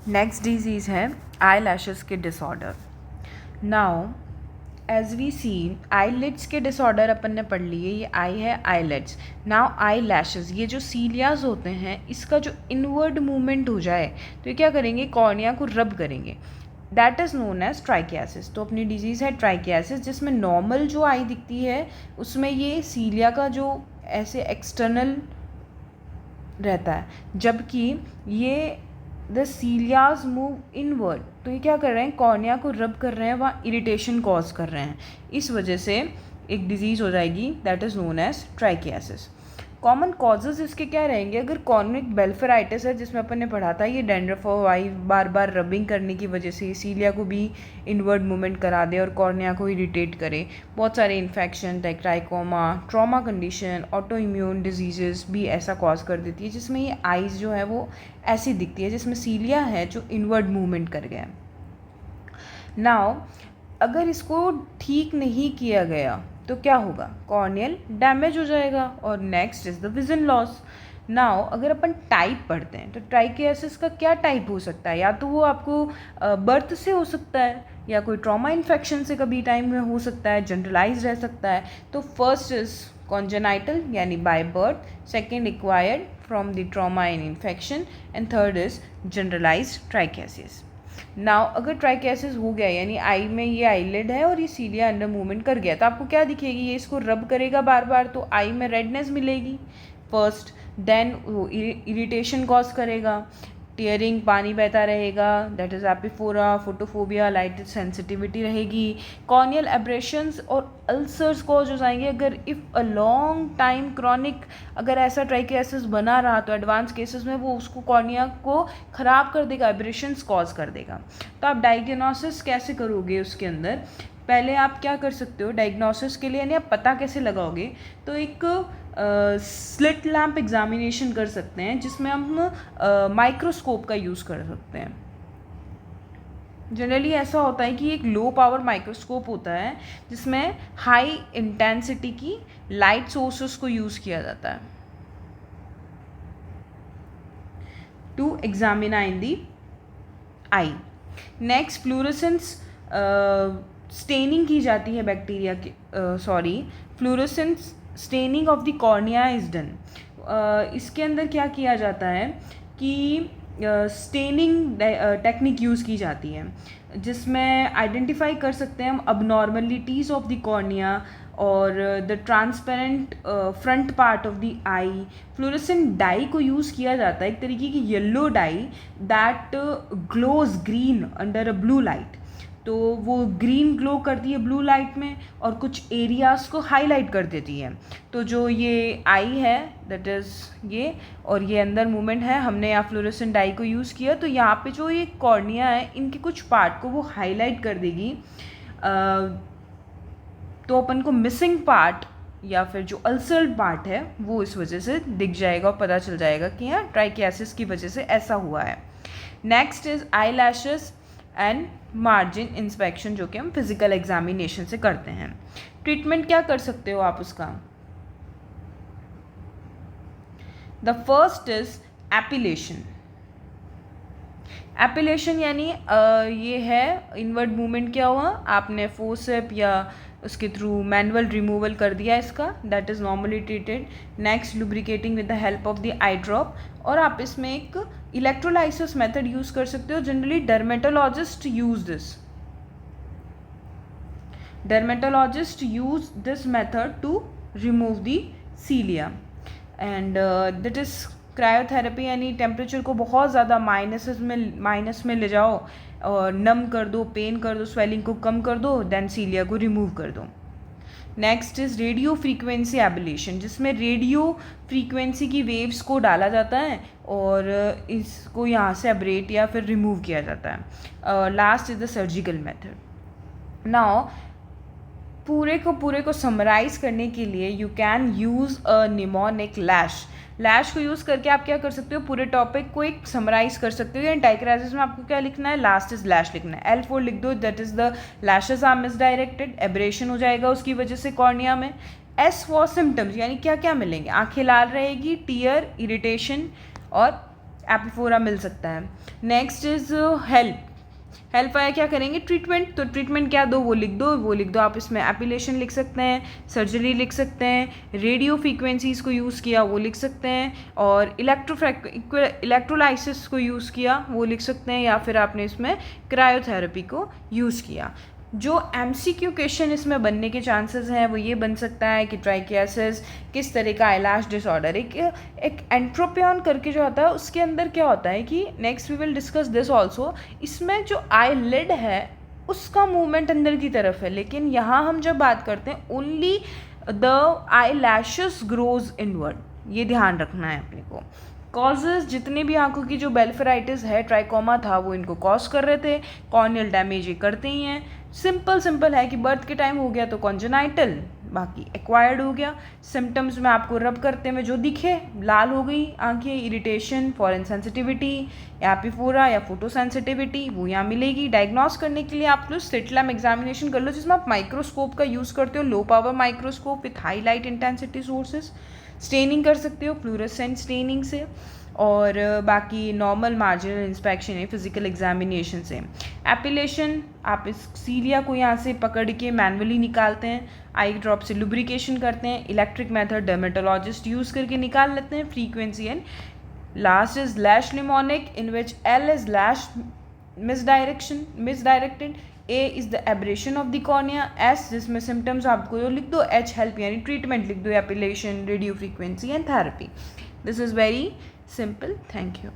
Next disease है eyelashes के disorder. Now as we see eyelids के disorder अपन ने पढ़ लिए, ये आई है आईलिड्स। नाउ आई लैशेस, ये जो सीलियाज होते हैं इसका जो इनवर्ड मूवमेंट हो जाए तो ये क्या करेंगे, कॉर्निया को रब करेंगे, that is known as trichiasis. तो अपनी डिजीज़ है ट्राइकियासिस, जिसमें नॉर्मल जो आई दिखती है उसमें ये सीलिया का जो ऐसे एक्सटर्नल रहता है, जबकि ये द सीलियाज मूव इनवर्ड, तो ये क्या कर रहे हैं, कॉर्निया को रब कर रहे हैं, वहाँ इरिटेशन कॉज कर रहे हैं, इस वजह से एक डिजीज़ हो जाएगी that is known as trichiasis. Common causes इसके क्या रहेंगे, अगर कॉर्निक बेल्फराइटिस है जिसमें अपन ने पढ़ा था, ये डेंड्रफोवाई बार बार रबिंग करने की वजह से सीलिया को भी इनवर्ड मूवमेंट करा दे और कॉर्निया को इरिटेट करे। बहुत सारे infection like trachoma, trauma condition, auto immune disease भी ऐसा कॉज कर देती है, जिसमें ये आइज़ जो है वो ऐसी दिखती है जिसमें सीलिया है जो इनवर्ड मूवमेंट कर गया। नाउ अगर इसको ठीक नहीं किया गया तो क्या होगा, कॉर्नियल डैमेज हो जाएगा। और next is the vision loss. Now अगर अपन टाइप पढ़ते हैं तो ट्राइकियासिस का क्या टाइप हो सकता है, या तो वो आपको बर्थ से हो सकता है, या कोई ट्रॉमा इन्फेक्शन से कभी टाइम में हो सकता है, जनरलाइज रह सकता है। तो फर्स्ट इज कॉन्जेनाइटल यानी by birth, second acquired from the trauma and infection, and third is generalize trichiasis. Now अगर ट्राइकियासिस हो गया यानी आई में ये आईलिड है और ये सीलिया अंडर मूवमेंट कर गया, तो आपको क्या दिखेगी, ये इसको रब करेगा बार बार तो आई में रेडनेस मिलेगी फर्स्ट, देन वो इरिटेशन कॉज करेगा, टीयरिंग, पानी बहता रहेगा, that is epiphora, photophobia, light sensitivity रहेगी, कॉर्नियल एब्रेशंस और अल्सर्स कॉज हो जाएंगे। अगर if a long time chronic अगर ऐसा ट्राइकियासिस बना रहा तो एडवांस केसेस में वो उसको कॉर्निया को ख़राब कर देगा, एब्रेशंस कॉज कर देगा। तो आप डायग्नोसिस कैसे करोगे उसके अंदर, पहले आप क्या कर सकते हो डायग्नोसिस के लिए, यानी आप पता कैसे लगाओगे, तो एक स्लिट लैम्प एग्जामिनेशन कर सकते हैं जिसमें हम माइक्रोस्कोप का यूज़ कर सकते हैं। जनरली ऐसा होता है कि एक लो पावर माइक्रोस्कोप होता है जिसमें हाई इंटेंसिटी की लाइट सोर्सेस को यूज़ किया जाता है to examine in the eye. Next fluorescence staining की जाती है बैक्टीरिया की, fluorescence staining of the cornea is done. इसके अंदर क्या किया जाता है कि स्टेनिंग टेक्निक यूज़ की जाती है जिसमें आइडेंटिफाई कर सकते हैं हम अबनॉर्मलिटीज़ ऑफ द कॉर्निया और the transparent front part of the eye. Fluorescent dye को यूज़ किया जाता है, एक तरीके की yellow dye that glows green under a blue light, तो वो ग्रीन ग्लो करती है ब्लू लाइट में और कुछ एरियाज़ को हाईलाइट कर देती है। तो जो ये आई है दैट इज़ ये, और ये अंदर मूवमेंट है, हमने यहाँ फ्लोरेसेंट डाई को यूज़ किया तो यहाँ पे जो ये कॉर्निया है इनके कुछ पार्ट को वो हाईलाइट कर देगी। तो अपन को मिसिंग पार्ट या फिर जो अल्सर्ड पार्ट है वो इस वजह से दिख जाएगा और पता चल जाएगा कि यहाँ ट्राइकियासिस की वजह से ऐसा हुआ है। Next is eye lashes and margin inspection, जो कि हम फिजिकल एग्जामिनेशन से करते हैं। ट्रीटमेंट क्या कर सकते हो आप उसका, द फर्स्ट इज एपिलेशन। एपिलेशन यानी ये है इनवर्ड मूवमेंट किया हुआ, आपने फोर्सेप या उसके थ्रू मैनुअल रिमूवल कर दिया इसका, that is normally treated. Next lubricating with the help of the I drop, और आप इसमें एक इलेक्ट्रोलाइसिस मेथड यूज़ कर सकते हो। Generally dermatologist use this, dermatologist use this method to remove the cilia, and that is cryotherapy, यानी temperature को बहुत ज़्यादा माइनस में ले जाओ और नम कर दो, पेन कर दो, स्वेलिंग को कम कर दो, देन सीलिया को रिमूव कर दो। Next is radio frequency ablation, जिसमें रेडियो फ्रीक्वेंसी की वेव्स को डाला जाता है और इसको यहाँ से एब्रेट या फिर रिमूव किया जाता है। Last is the surgical method. Now पूरे को समराइज़ करने के लिए you can use a mnemonic lash. Lash को यूज़ करके आप क्या कर सकते हो, पूरे टॉपिक को एक समराइज़ कर सकते हो। यानी डायक्राइसिस में आपको क्या लिखना है, लास्ट इज लैश लिखना है, L4 लिख दो, that is the lashes are misdirected, abrasion हो जाएगा उसकी वजह से कॉर्निया में। S फॉर सिम्टम्स, यानी क्या क्या मिलेंगे, आंखें लाल रहेगी, टीयर, इरिटेशन और एपिफोरा मिल सकता है। Next is help. हेल्प आया, क्या करेंगे, ट्रीटमेंट। तो ट्रीटमेंट क्या दो, वो लिख दो आप इसमें एपिलेशन लिख सकते हैं, सर्जरी लिख सकते हैं, रेडियो फ्रीक्वेंसीज को यूज़ किया वो लिख सकते हैं, और इलेक्ट्रोलाइसिस को यूज़ किया वो लिख सकते हैं, या फिर आपने इसमें क्रायोथेरेपी को यूज़ किया। जो MCQ क्वेश्चन इसमें बनने के चांसेस हैं वो ये बन सकता है कि ट्राइकियासिस किस तरह का आईलैश डिसऑर्डर, एक एंट्रोपियन करके जो आता है उसके अंदर क्या होता है कि next we will discuss this also, इसमें जो आईलिड है उसका मूवमेंट अंदर की तरफ है, लेकिन यहाँ हम जब बात करते हैं only the eye lashes grows inward, ये ध्यान रखना है अपने को। कॉजेज़ जितने भी आंखों की जो बेल्फराइटिस है, ट्राइकोमा था, वो इनको कॉज कर रहे थे, कॉर्नियल डैमेज ये करते ही हैं। सिंपल है कि बर्थ के टाइम हो गया तो कॉन्जेनाइटल, बाकी एक्वायर्ड हो गया। सिम्टम्स में आपको रब करते में जो दिखे, लाल हो गई आंखें, इरिटेशन, फॉरेन सेंसिटिविटी, एपिफोरा या फोटो सेंसिटिविटी, वो यहाँ मिलेगी। डायग्नोस करने के लिए आप लोग स्लिट लैम्प एग्जामिनेशन कर लो, जिसमें आप माइक्रोस्कोप का यूज़ करते हो, low power microscope with high light intensity sources. Staining कर सकते हो फ्लूरेसेंट स्टेनिंग से, और बाकी नॉर्मल मार्जिनल इंस्पेक्शन है फिजिकल एग्जामिनेशन से। एपिलेशन, आप इस सीलिया को यहाँ से पकड़ के मैनुअली निकालते हैं, आई ड्रॉप से लुब्रिकेशन करते हैं, इलेक्ट्रिक मेथड डर्मेटोलॉजिस्ट यूज़ करके निकाल लेते हैं। Frequency and last is lash mnemonic, in which L is lash misdirected, A is the abrasion of the cornea, S जिसमें सिम्टम्स आपको लिख दो, H हेल्प यानी ट्रीटमेंट लिख दो, epilation, radio frequency and therapy. This is very simple. Thank you.